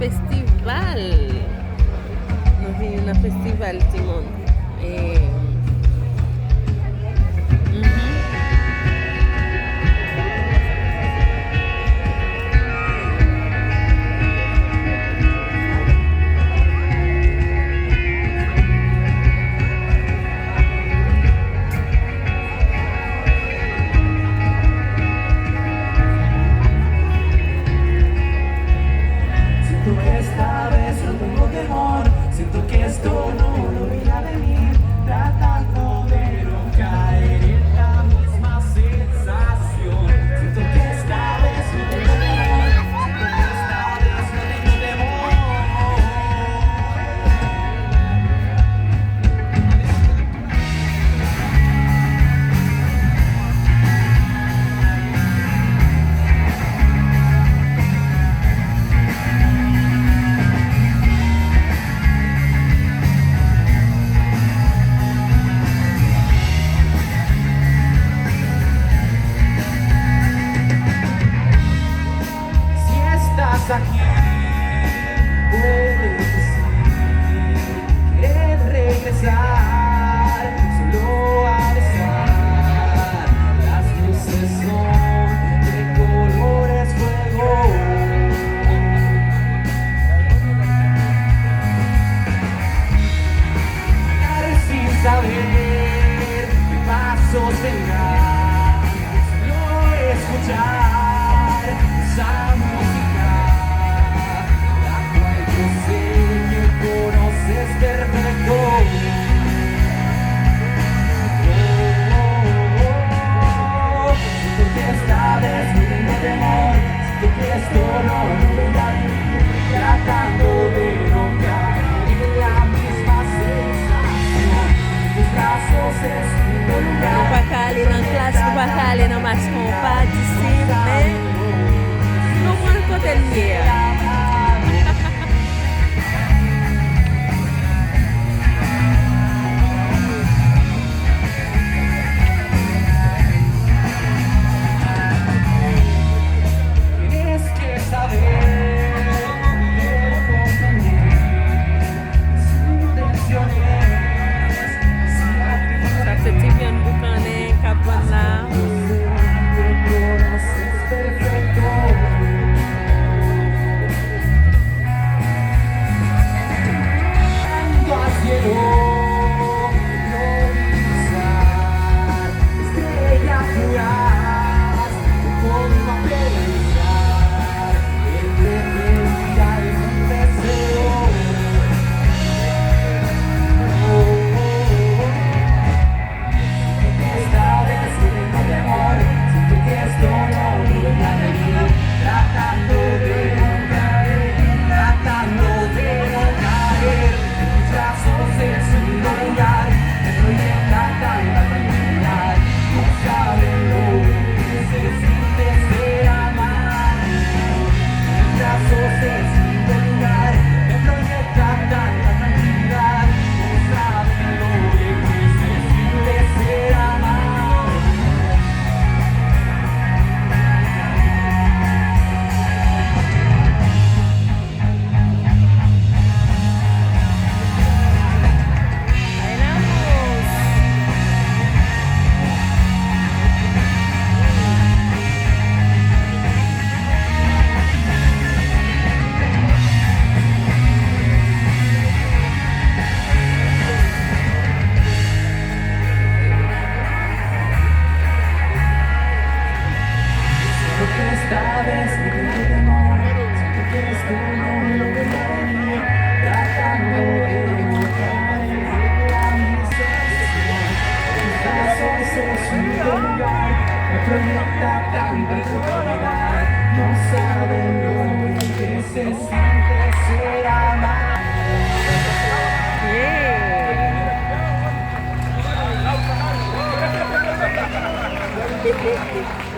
festival. Nos vimos en festival, Timón. Ujú. Siento que esta vez no tengo temor, siento que esto no lo voy a venir, tratando de no caer en la misma sensación. Siento que esta vez no tengo temor, siento que esta vez no tengo temor. Si estás aquí, puedes decir, quieres regresar, solo a besar. Las luces son de colores fuego. Andar sin saber qué pasos vendrán, solo escuchar esa música, la cual yo sé que conoces perfecto. Siento que esta vez no tengo temor, siento que esto no lo voy a vivir, tratando de no caer en la misma sensación. Tus brazos es un lugar. Vou pra cá ali na classe, vou pra cá ali na mais compadre, sim, né? Não vou no cotelheiro. Tienes que saber comprender sus intenciones. Si a ti Tá que você te vendo bucané, capando lá. te conoces perfecto. Ando al cielo, divisar estrellas fugaz, conmigo a pensar, entre mentira y un deseo. Esta vez no tengo temor, siento que esto no lo voy a vivir, tratando de no caer, tratando de no caer. En tus brazos es un lugar, me proyecta tanta tranquilidad. No saben lo que se siente ser amado. En tus brazos es un lugar, me proyecta tanta tranquilidad. No saben lo que se siente ser amado. Bailamos. Siento que esta vez no tengo temor, siento que esto no lo voy a venir, tratando de no caer en la misma sensación. Tus brazos es un lugar, me proyecta tanta tranquilidad. No saben lo que se siente ser amado. Yeah.